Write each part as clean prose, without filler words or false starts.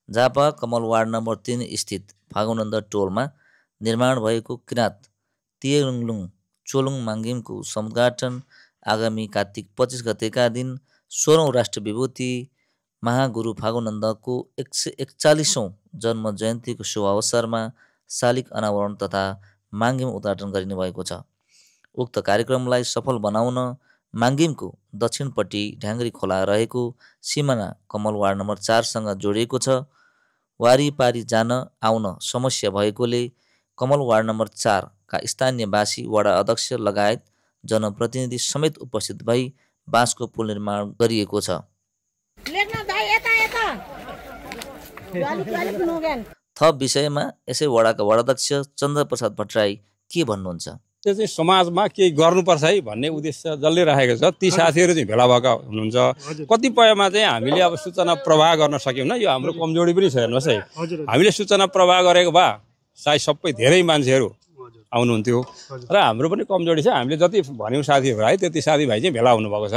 झापा कमल ward number 3 स्थित फागुनन्द टोलमा निर्माण भएको किराँत तियलुङ चोलुङ माङ्गिमको समुद्घाटन आगामी कार्तिक 25 गतेका दिन 16औं राष्ट्र विभूति महागुरु फागुनन्दको 141औं जन्म जयन्तीको शुभ अवसरमा शालिग अनावरण तथा माङ्गिम उद्घाटन गरिने भएको छ। उक्त कार्यक्रमलाई सफल बनाउन माङ्गिमको दक्षिणपट्टि ढ्याङ्ग्री खोला रहेको सिमाना कमल वार्ड नम्बर 4 सँग जोडिएको छ। वारिपारी जान आउन समस्या भएकोले कमल वार्ड नम्बर 4 का स्थानीयवासी वडा अध्यक्ष लगायत जनप्रतिनिधि समेत उपस्थित भई बाँसको पुल निर्माण गरिएको छ। थप विषयमा यसै वडाका वडाध्यक्ष चन्द्रप्रसाद भट्टराई के भन्नुहुन्छ? त्यो चाहिँ समाजमा केही गर्नुपर्छ है भन्ने उद्देश्य जसले राखेको छ। ती साथीहरू चाहिँ भेला भएका हुनुहुन्छ। कतिपयमा चाहिँ हामीले अब सूचना प्रवाह गर्न सक्यौँ न, यो हाम्रो कमजोरी पनि छ। हेर्नुहोस् है, हामीले सूचना प्रवाह गरेको भए सायद सबै धेरै मान्छेहरू आउनुहुन्थ्यो र हाम्रो पनि कमजोरी छ। हामीले जति भन्यौँ साथीहरू है त्यति साथीभाइ चाहिँ भेला हुनुभएको छ।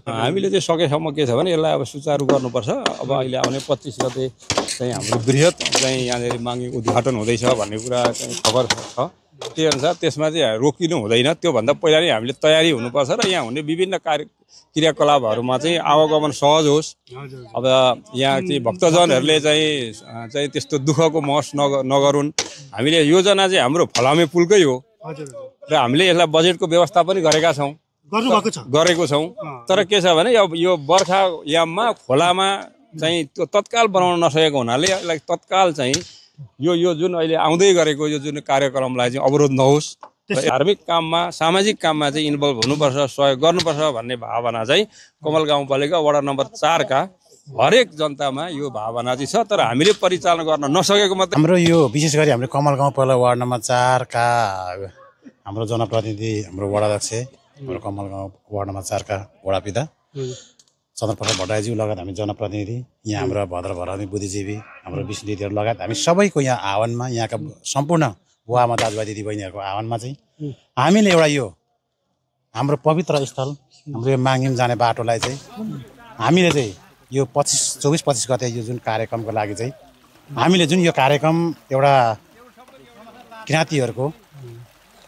हामीले चाहिँ सकेसम्म के छ भने यसलाई अब सुचारू गर्नुपर्छ। अब अहिले आउने 25 गते चाहिँ हाम्रो बृहत चाहिँ यहाँनिर माङ्गिम उद्घाटन हुँदैछ भन्ने कुरा चाहिँ खबर छ। त्यही अनुसार त्यसमा चाहिँ रोकिनु हुँदैन। त्योभन्दा पहिला नै हामीले तयारी हुनुपर्छ र यहाँ हुने विभिन्न क्रियाकलापहरूमा चाहिँ आवागमन सहज होस्। अब यहाँ चाहिँ भक्तजनहरूले चाहिँ त्यस्तो दुःखको महस नगरून्। हामीले योजना चाहिँ हाम्रो फलामे पुलकै हो र हामीले यसलाई बजेटको व्यवस्था पनि गरेका छौँ, गरेको छौँ। तर के छ भने अब यो बर्खा याममा खोलामा चाहिँ त्यो तत्काल बनाउन नसकेको हुनाले यसलाई तत्काल चाहिँ यो जुन अहिले आउँदै गरेको यो जुन कार्यक्रमलाई चाहिँ अवरोध नहोस्। धार्मिक काममा सामाजिक काममा चाहिँ इन्भल्भ हुनुपर्छ, सहयोग गर्नुपर्छ भन्ने भावना चाहिँ कमल गाउँपालिका वडा नम्बर 4 का हरेक जनतामा यो भावना चाहिँ छ। तर हामीले परिचालन गर्न नसकेको मात्र हाम्रो यो विशेष गरी हाम्रो कमल गाउँपालिका वार्ड नम्बर 4 का हाम्रो जनप्रतिनिधि हाम्रो वडाध्यक्ष हाम्रो कमल गाउँ वार्ड नम्बर 4 का वडापिता चन्द्रप्रसाद भट्टराईज्यू लगायत हामी जनप्रतिनिधि, यहाँ हाम्रो भद्र भराउने बुद्धिजीवी, हाम्रो विष्णुदीदीहरू लगायत हामी सबैको यहाँ आह्वानमा, यहाँका सम्पूर्ण बुवामा दाजुभाइ दिदीबहिनीहरूको आह्वानमा चाहिँ हामीले एउटा यो हाम्रो पवित्र स्थल हाम्रो यो माङ्गिम जाने बाटोलाई चाहिँ हामीले चाहिँ यो 24-25 गते यो जुन कार्यक्रमको लागि चाहिँ हामीले जुन यो कार्यक्रम एउटा किराँतीहरूको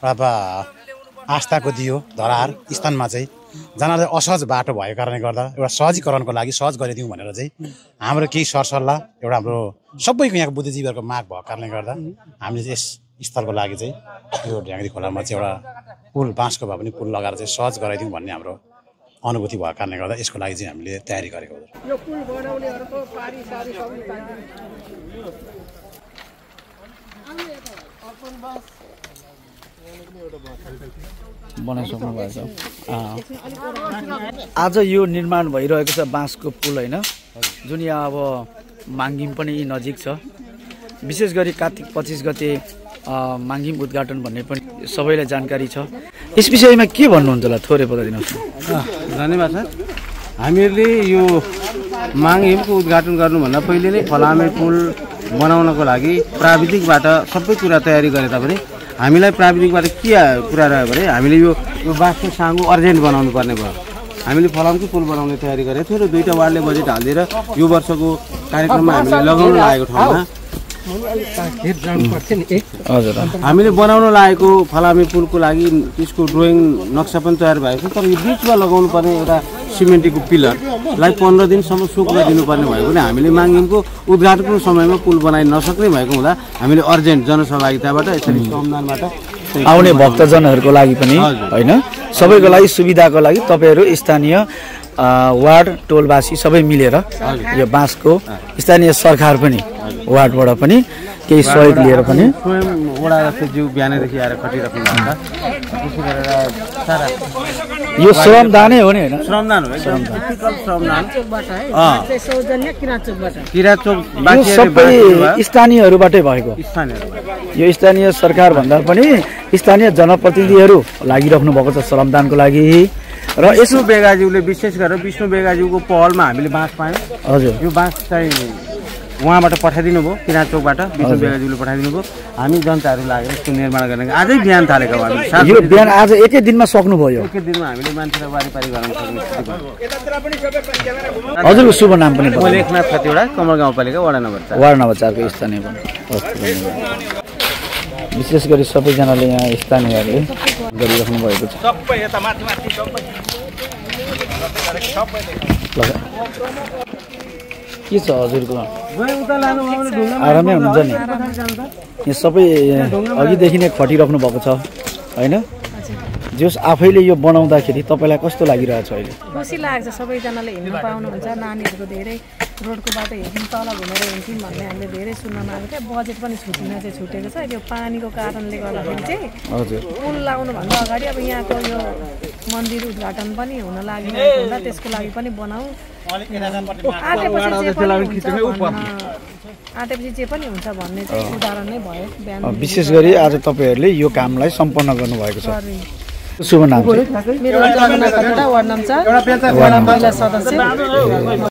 अब आस्थाको दियो धरार स्थानमा चाहिँ जनाले असहज बाटो भएको कारणले गर्दा एउटा सहजीकरणको लागि सहज गरिदिउँ भनेर चाहिँ हाम्रो केही सरसल्लाह एउटा हाम्रो सबैको यहाँको बुद्धिजीवीहरूको माग भएको कारणले गर्दा हामीले यस स्थलको लागि चाहिँ यो ढ्याङ्ग्री खोलामा चाहिँ एउटा पुल बाँसको भए पनि पुल लगाएर चाहिँ सहज गराइदिउँ भन्ने हाम्रो अनुभूति भएको कारणले गर्दा यसको लागि चाहिँ हामीले तयारी गरेको हो। बनाइसक्नु भएको छ। आज यो निर्माण भइरहेको छ बाँसको पुल होइन, जुन यहाँ अब माङ्गिम पनि नजिक छ। विशेष गरी कार्तिक 25 गते माङ्गिम उद्घाटन भन्ने पनि सबैलाई जानकारी छ। यस विषयमा के भन्नुहुन्छ होला थोरै बताइदिनुहोस्। धन्यवाद सर। हामीहरूले यो माङ्गिमको उद्घाटन गर्नुभन्दा पहिले नै फलामे पुल बनाउनको लागि प्राविधिकबाट सबै कुरा तयारी गरे तापनि हामीलाई प्राविधिकबाट के कुरा रह्यो भने हामीले यो बाँसको साँगो अर्जेन्ट बनाउनु पर्ने भयो। हामीले फलामकै पुल बनाउने तयारी गरेको थियौँ र 2टा वार्डले बजेट हालिदिएर यो वर्षको कार्यक्रममा हामीले लगाउन लागेको ठाउँमा हजुर हामीले बनाउन लागेको फलामे पुलको लागि त्यसको ड्रइङ नक्सा पनि तयार भएको छ। तर यो बिचमा लगाउनु पर्ने एउटा सिमेन्टको पिलरलाई 15 दिनसम्म सुक्न दिनुपर्ने भएको भने हामीले माङ्गिमको उद्घाटनको समयमा पुल बनाइ नसक्ने भएको हुँदा हामीले अर्जेन्ट जनसहभागिताबाट यसरी श्रमदानबाट आउने भक्तजनहरूको लागि पनि होइन, सबैको लागि सुविधाको लागि तपाईँहरू स्थानीय वार्ड टोलवासी सबै मिलेर यो बाँसको स्थानीय सरकार पनि वार्डबाट पनि केही सहयोग लिएर पनि स्वयं वडाध्यक्षज्यू बिहानैदेखि आएर खटिराख्नु भएको छ। त्यसो गरेर सारा यो श्रमदानै हो नि होइन, श्रमदान हो, श्रमदान किराचोक सबै स्थानीयहरूबाटै भएको। यो स्थानीय सरकार भन्दा पनि स्थानीय जनप्रतिनिधिहरू लागिराख्नु भएको छ श्रमदानको लागि। र विष्णु बेगाज्यूले विशेष गरेर विष्णु बेगाज्यूको पहलमा हामीले बाँस पायौँ। हजुर, यो बाँस चाहिँ उहाँबाट पठाइदिनु भयो किराँत चोकबाट विष्णु बेगाजीले पठाइदिनु भयो हामी जनताहरू लागेर यसको निर्माण गर्ने आजै बिहान थालेको हामी यो बिहान आज एकै दिनमा सक्नुभयो एकै दिनमा हामीले मान्छेलाई वारिपारी गर्न सक्ने स्थिति भयो हजुरको शुभ नाम पनि म लेखनाथ खतिवडा कमल गाउँपालिका वडा नम्बर 4 वार्ड नम्बर 4 को स्थानीय विशेष गरी सबैजनाले यहाँ स्थानीयहरूले गरिराख्नु भएको छ सबै यता माथि माथि सबै के छ हजुरको आरामै हुनुहुन्छ नि यहाँ सबै अघिदेखि नै खटिराख्नु भएको छ होइन जस आफैले यो बनाउँदाखेरि तपाईँलाई कस्तो लागिरहेछ अहिले खुसी लाग्छ सबैजनाले हिँड्न पाउनुहुन्छ नानीहरूको धेरै रोडको बाटो हिँड्छौँ तल घुमेर हिँड्छौँ भन्ने हामीले धेरै सुन्न मागेको थियो बजेट पनि छुटेको छ यो पानीको कारणले गर्दाखेरि चाहिँ हजुर पुल लगाउनुभन्दा अगाडि अब यहाँको यो मन्दिर उद्घाटन पनि हुन लागिरहेको हुँदा त्यसको लागि पनि बनाऊ आँटेपछि जे पनि हुन्छ भन्ने चाहिँ उदाहरण नै भयो बिहान विशेष गरी आज तपाईँहरूले यो कामलाई सम्पन्न गर्नुभएको छ शुभ नाम मेरो वार्ड नम्बर 4 महिला सदस्य